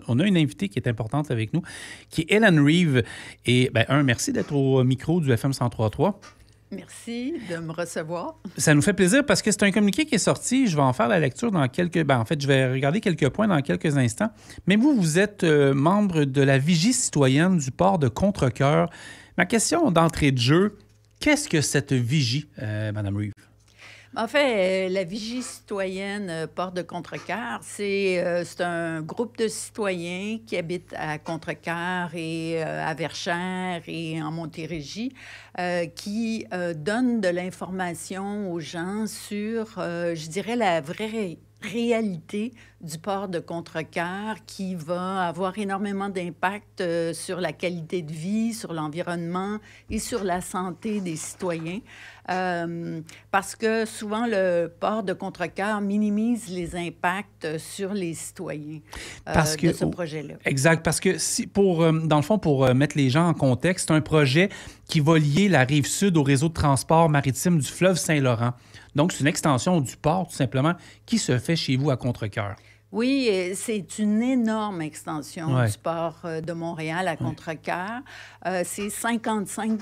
on a une invitée qui est importante avec nous, qui est Ellen Reeve. Et, merci d'être au micro du FM 103.3. Merci de me recevoir. Ça nous fait plaisir parce que c'est un communiqué qui est sorti. Je vais en faire la lecture dans quelques... je vais regarder quelques points dans quelques instants. Mais vous êtes membre de la Vigie citoyenne du port de Contrecœur. Ma question d'entrée de jeu, qu'est-ce que cette vigie, Mme Reeve? En fait, la Vigie citoyenne Port de Contrecœur, c'est un groupe de citoyens qui habitent à Contrecœur et à Verchères et en Montérégie qui donnent de l'information aux gens sur, je dirais, la vraie réalité du port de Contrecœur qui va avoir énormément d'impact sur la qualité de vie, sur l'environnement et sur la santé des citoyens. Parce que souvent, le port de Contrecœur minimise les impacts sur les citoyens de ce projet-là. Exact, parce que dans le fond, pour mettre les gens en contexte, c'est un projet qui va lier la rive sud au réseau de transport maritime du fleuve Saint-Laurent. Donc, c'est une extension du port, tout simplement, qui se fait chez vous à Contrecœur. Oui, c'est une énorme extension du port de Montréal à Contrecœur. C'est 55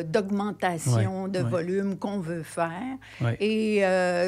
d'augmentation de volume qu'on veut faire. Et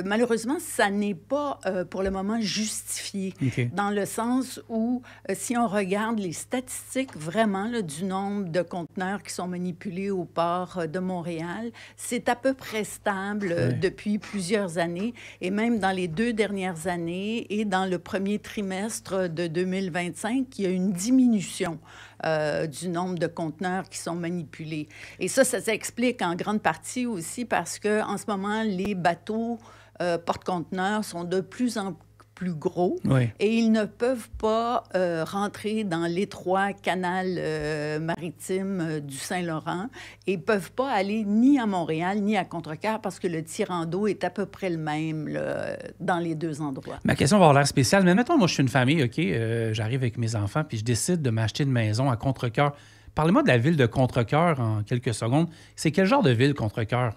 malheureusement, ça n'est pas pour le moment justifié, dans le sens où, si on regarde les statistiques vraiment là, du nombre de conteneurs qui sont manipulés au port de Montréal, c'est à peu près stable depuis plusieurs années. Et même dans les 2 dernières années, et dans le premier trimestre de 2025, il y a une diminution du nombre de conteneurs qui sont manipulés. Et ça s'explique en grande partie aussi parce qu'en ce moment, les bateaux porte-conteneurs sont de plus en plus gros et ils ne peuvent pas rentrer dans l'étroit canal maritime du Saint-Laurent et ne peuvent pas aller ni à Montréal ni à Contrecœur parce que le tirant d'eau est à peu près le même là, dans les 2 endroits. Ma question va avoir l'air spéciale, mais mettons, moi, je suis une famille, OK, j'arrive avec mes enfants puis je décide de m'acheter une maison à Contrecœur. Parlez-moi de la ville de Contrecœur en quelques secondes. C'est quel genre de ville, Contrecœur?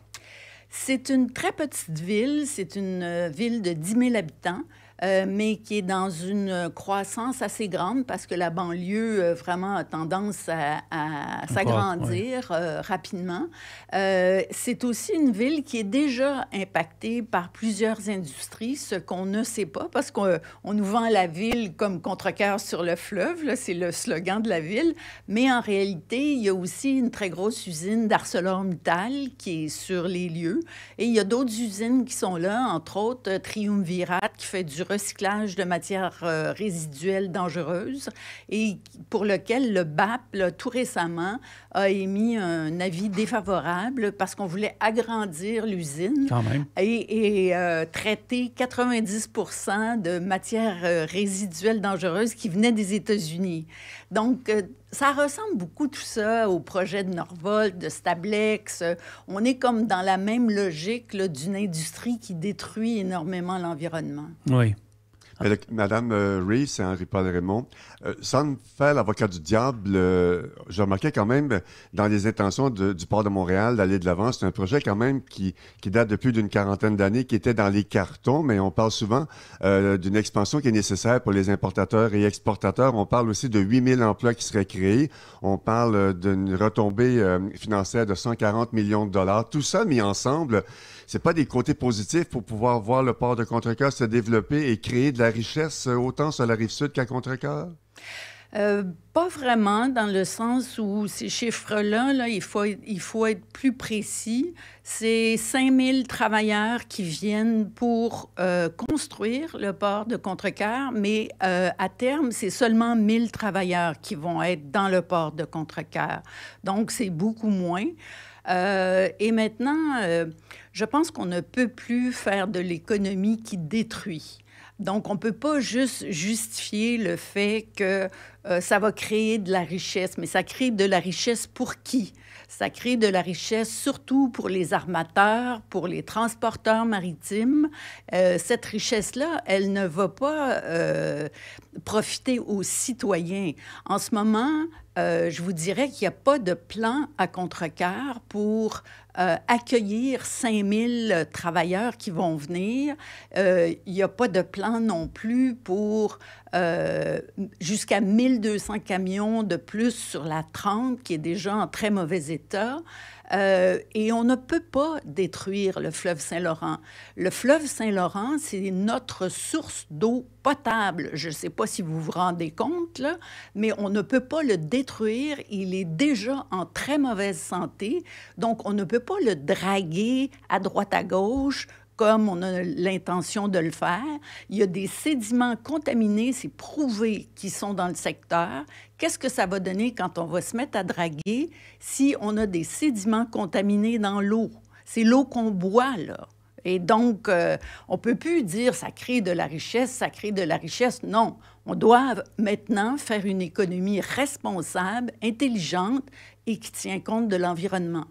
C'est une très petite ville. C'est une ville de 10 000 habitants. Mais qui est dans une croissance assez grande parce que la banlieue vraiment a tendance à s'agrandir rapidement. C'est aussi une ville qui est déjà impactée par plusieurs industries, ce qu'on ne sait pas parce qu'on nous vend la ville comme Contrecœur sur le fleuve, là, c'est le slogan de la ville, mais en réalité, il y a aussi une très grosse usine d'ArcelorMittal qui est sur les lieux et il y a d'autres usines qui sont là, entre autres Triumvirat qui fait du recyclage de matières résiduelles dangereuses et pour lequel le BAP, là, tout récemment, a émis un avis défavorable parce qu'on voulait agrandir l'usine et traiter 90 % de matières résiduelles dangereuses qui venaient des États-Unis. Donc, ça ressemble beaucoup tout ça au projet de Norvolt, de Stablex. On est comme dans la même logique là, d'une industrie qui détruit énormément l'environnement. Oui. Madame Reeve, c'est Henri-Paul Raymond. Sans me faire l'avocat du diable, je remarquais quand même dans les intentions du port de Montréal d'aller de l'avant. C'est un projet quand même qui date de plus d'une quarantaine d'années, qui était dans les cartons, mais on parle souvent d'une expansion qui est nécessaire pour les importateurs et exportateurs. On parle aussi de 8 000 emplois qui seraient créés. On parle d'une retombée financière de 140 millions de dollars. Tout ça mis ensemble, c'est pas des côtés positifs pour pouvoir voir le port de Contrecœur se développer et créer de la richesse autant sur la Rive-Sud qu'à Contrecœur? Pas vraiment, dans le sens où ces chiffres-là, là, il faut être plus précis. C'est 5 000 travailleurs qui viennent pour construire le port de Contrecœur, mais à terme, c'est seulement 1 000 travailleurs qui vont être dans le port de Contrecœur. Donc, c'est beaucoup moins. Et maintenant, je pense qu'on ne peut plus faire de l'économie qui détruit. Donc, on ne peut pas juste justifier le fait que ça va créer de la richesse, mais ça crée de la richesse pour qui? Ça crée de la richesse surtout pour les armateurs, pour les transporteurs maritimes. Cette richesse-là, elle ne va pas profiter aux citoyens. En ce moment, je vous dirais qu'il n'y a pas de plan à Contrecœur pour accueillir 5000 travailleurs qui vont venir. Il n'y a pas de plan non plus pour jusqu'à 1200 camions de plus sur la 30, qui est déjà en très mauvais état. Et on ne peut pas détruire le fleuve Saint-Laurent. Le fleuve Saint-Laurent, c'est notre source d'eau potable. Je ne sais pas si vous vous rendez compte, là, mais on ne peut pas le détruire. Il est déjà en très mauvaise santé. Donc, on ne peut pas le draguer à droite à gauche comme on a l'intention de le faire. Il y a des sédiments contaminés, c'est prouvé, qui sont dans le secteur. Qu'est-ce que ça va donner quand on va se mettre à draguer si on a des sédiments contaminés dans l'eau? C'est l'eau qu'on boit, là. Et donc, on ne peut plus dire ça crée de la richesse, ça crée de la richesse. Non, on doit maintenant faire une économie responsable, intelligente et qui tient compte de l'environnement.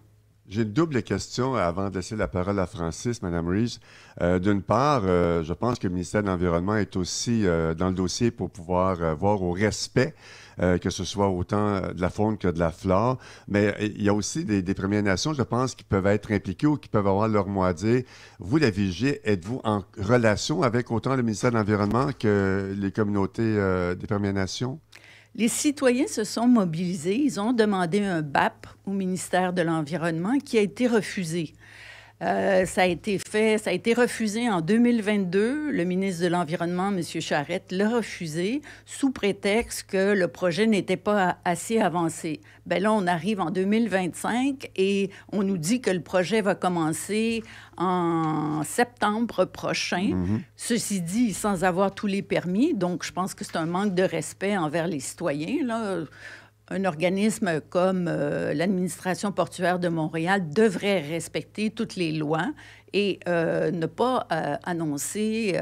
J'ai une double question avant de laisser la parole à Francis, Mme Reeves. D'une part, je pense que le ministère de l'Environnement est aussi dans le dossier pour pouvoir voir au respect, que ce soit autant de la faune que de la flore. Mais il y a aussi des Premières Nations, je pense, qui peuvent être impliquées ou qui peuvent avoir leur mot à dire. Vous, la Vigie, êtes-vous en relation avec autant le ministère de l'Environnement que les communautés des Premières Nations? Les citoyens se sont mobilisés. Ils ont demandé un BAP au ministère de l'Environnement qui a été refusé. Ça a été refusé en 2022. Le ministre de l'Environnement, M. Charette, l'a refusé sous prétexte que le projet n'était pas assez avancé. Bien là, on arrive en 2025 et on nous dit que le projet va commencer en septembre prochain. Ceci dit, sans avoir tous les permis. Donc, je pense que c'est un manque de respect envers les citoyens, là. Un organisme comme l'administration portuaire de Montréal devrait respecter toutes les lois et ne pas annoncer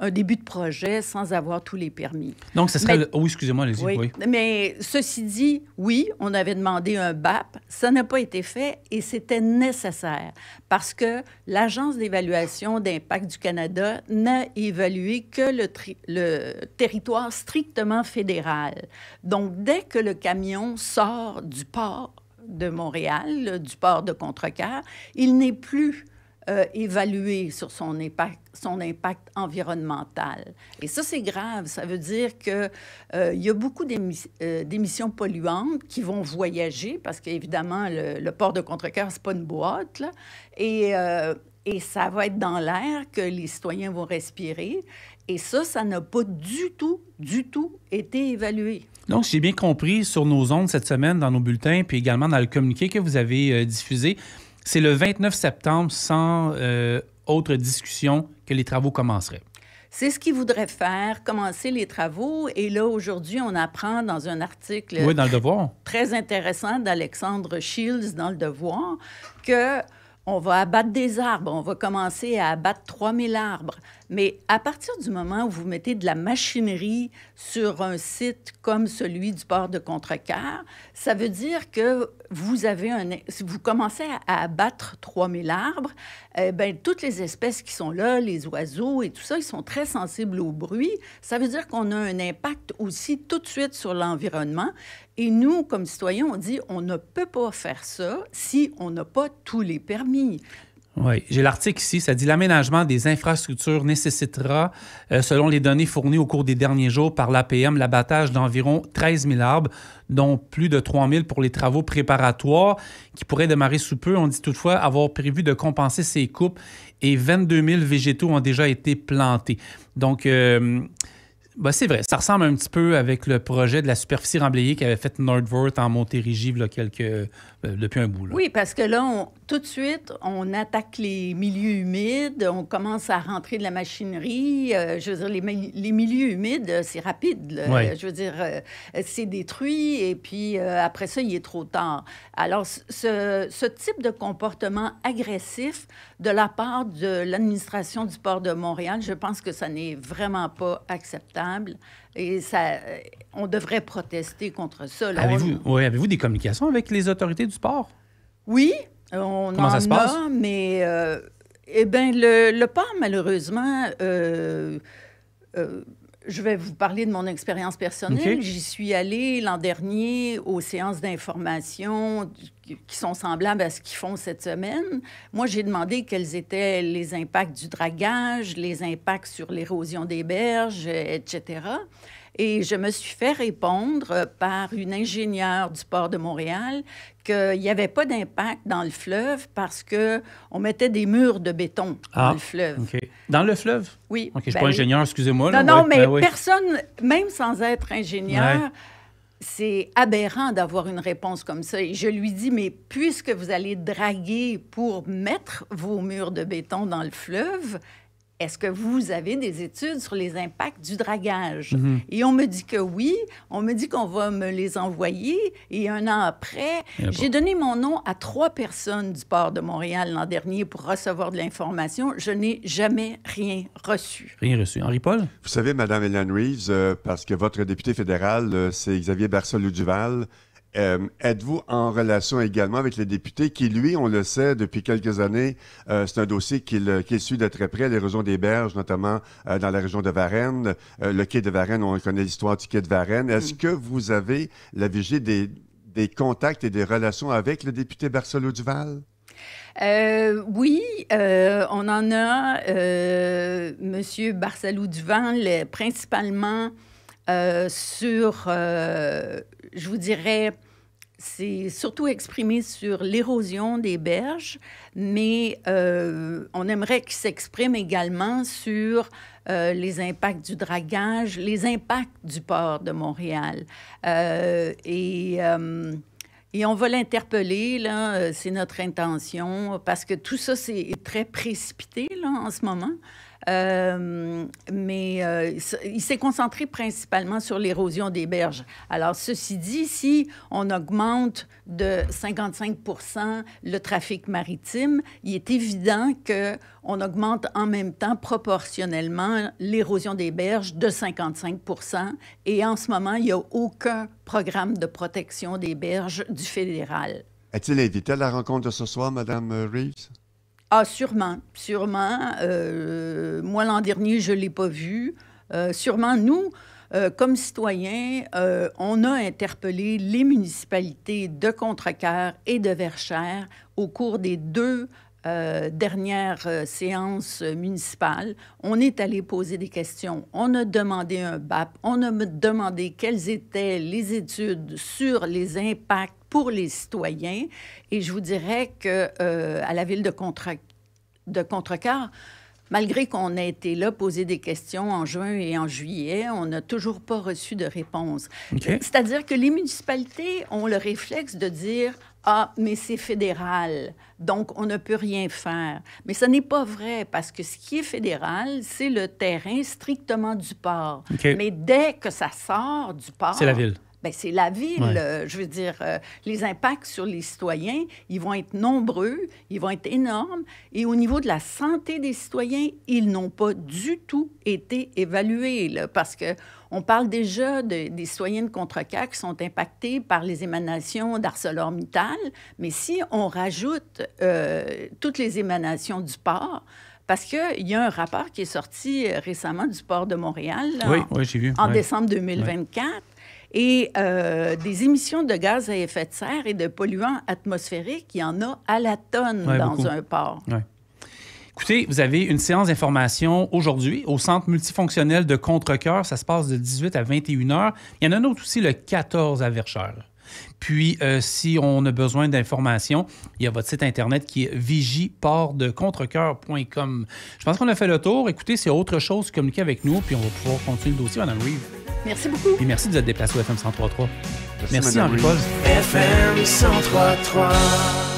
un début de projet sans avoir tous les permis. Donc, ce serait... Oh, excusez-moi, allez-y. Oui. Mais ceci dit, oui, on avait demandé un BAP. Ça n'a pas été fait et c'était nécessaire parce que l'Agence d'évaluation d'impact du Canada n'a évalué que le territoire strictement fédéral. Donc, dès que le camion sort du port de Montréal, du port de Contrecœur, il n'est plus évalué sur son impact environnemental. Et ça, c'est grave. Ça veut dire qu'il y a beaucoup d'émissions polluantes qui vont voyager parce qu'évidemment, le port de Contrecœur, ce n'est pas une boîte, là. Et ça va être dans l'air que les citoyens vont respirer. Et ça n'a pas du tout été évalué. Donc, j'ai bien compris sur nos ondes cette semaine, dans nos bulletins, puis également dans le communiqué que vous avez diffusé, c'est le 29 septembre, sans autre discussion, que les travaux commenceraient. C'est ce qu'ils voudraient faire, commencer les travaux. Et là, aujourd'hui, on apprend dans un article dans le Devoir. Très intéressant d'Alexandre Shields dans le Devoir que on va abattre des arbres. On va commencer à abattre 3000 arbres. Mais à partir du moment où vous mettez de la machinerie sur un site comme celui du port de Contrecœur, ça veut dire que si vous commencez à abattre 3000 arbres, toutes les espèces qui sont là, les oiseaux et tout ça, ils sont très sensibles au bruit. Ça veut dire qu'on a un impact aussi tout de suite sur l'environnement. Et nous, comme citoyens, on dit on ne peut pas faire ça si on n'a pas tous les permis. Oui, j'ai l'article ici, ça dit « L'aménagement des infrastructures nécessitera, selon les données fournies au cours des derniers jours par l'APM, l'abattage d'environ 13 000 arbres, dont plus de 3 000 pour les travaux préparatoires qui pourraient démarrer sous peu. On dit toutefois avoir prévu de compenser ces coupes et 22 000 végétaux ont déjà été plantés. » Donc, c'est vrai, ça ressemble un petit peu avec le projet de la superficie remblayée qu'avait fait Nordvoort en Montérégie depuis un bout. Là. Oui, parce que là, tout de suite, on attaque les milieux humides, on commence à rentrer de la machinerie. Je veux dire, les milieux humides, c'est rapide. Oui. Je veux dire, c'est détruit et puis après ça, il est trop tard. Alors, ce type de comportement agressif de la part de l'administration du port de Montréal, je pense que ça n'est vraiment pas acceptable. Et on devrait protester contre ça. Là. Avez-vous des communications avec les autorités du port? Oui, Comment ça se passe? Mais le port, malheureusement, Je vais vous parler de mon expérience personnelle. Okay. J'y suis allée l'an dernier aux séances d'information qui sont semblables à ce qu'ils font cette semaine. Moi, j'ai demandé quels étaient les impacts du dragage, les impacts sur l'érosion des berges, etc. Et je me suis fait répondre par une ingénieure du port de Montréal qu'il n'y avait pas d'impact dans le fleuve parce qu'on mettait des murs de béton dans le fleuve. Okay. Dans le fleuve? Oui. OK, je ne suis pas ingénieur, excusez-moi. Non, non, mais personne, même sans être ingénieur, c'est aberrant d'avoir une réponse comme ça. Et je lui dis, mais puisque vous allez draguer pour mettre vos murs de béton dans le fleuve, est-ce que vous avez des études sur les impacts du dragage? Mm-hmm. Et on me dit que oui. On me dit qu'on va me les envoyer. Et 1 an après, j'ai donné mon nom à 3 personnes du port de Montréal l'an dernier pour recevoir de l'information. Je n'ai jamais rien reçu. Rien reçu. Henri-Paul? Vous savez, Mme Hélène Reeves, parce que votre député fédéral, c'est Xavier Barcelou-Duval, êtes-vous en relation également avec les députés qui, lui, on le sait depuis quelques années, c'est un dossier qu'il suit de très près, l'érosion des berges, notamment dans la région de Varennes. Le quai de Varennes, on connaît l'histoire du quai de Varennes. Est-ce que vous avez la vigie des contacts et des relations avec le député Barcelou-Duval? Oui, on en a. Monsieur Barcelou-Duval, principalement sur, je vous dirais, c'est surtout exprimé sur l'érosion des berges, mais on aimerait qu'il s'exprime également sur les impacts du dragage, les impacts du port de Montréal. Et on va l'interpeller, là, c'est notre intention, parce que tout ça, c'est très précipité, là, en ce moment. Mais il s'est concentré principalement sur l'érosion des berges. Alors, ceci dit, si on augmente de 55 % le trafic maritime, il est évident qu'on augmente en même temps, proportionnellement, l'érosion des berges de 55 %. Et en ce moment, il n'y a aucun programme de protection des berges du fédéral. Est-il invité à la rencontre de ce soir, Mme Reeves? Ah, sûrement. Moi, l'an dernier, je ne l'ai pas vu. Sûrement, nous, comme citoyens, on a interpellé les municipalités de Contrecœur et de Verchères au cours des 2 dernières séances municipales. On est allé poser des questions. On a demandé un BAP. On a demandé quelles étaient les études sur les impacts pour les citoyens. Et je vous dirais qu'à la ville de Contrecœur, malgré qu'on ait été là poser des questions en juin et en juillet, on n'a toujours pas reçu de réponse. Okay. C'est-à-dire que les municipalités ont le réflexe de dire « Ah, mais c'est fédéral, donc on ne peut rien faire. » Mais ce n'est pas vrai, parce que ce qui est fédéral, c'est le terrain strictement du port. Okay. Mais dès que ça sort du port... C'est la ville. Bien, c'est la ville. Ouais. Je veux dire, les impacts sur les citoyens, ils vont être nombreux, ils vont être énormes. Et au niveau de la santé des citoyens, ils n'ont pas du tout été évalués, là, parce qu'on parle déjà des citoyens de Contrecœur qui sont impactés par les émanations d'ArcelorMittal. Mais si on rajoute toutes les émanations du port... Parce qu'il y a un rapport qui est sorti récemment du port de Montréal, là, j'ai vu. En décembre 2024, et des émissions de gaz à effet de serre et de polluants atmosphériques, il y en a à la tonne dans beaucoup. Un port. Ouais. Écoutez, vous avez une séance d'information aujourd'hui au Centre multifonctionnel de Contrecœur. Ça se passe de 18 à 21 heures. Il y en a un autre aussi le 14 à Verchères. Puis, si on a besoin d'informations, il y a votre site Internet qui est vigieportdecontrecœur.com. Je pense qu'on a fait le tour. Écoutez, s'il y a autre chose, communiquez avec nous, puis on va pouvoir continuer le dossier, Mme Reeves. Merci beaucoup. Et merci de vous être déplacé au FM 103.3. Merci Henri-Paul. FM 103.3.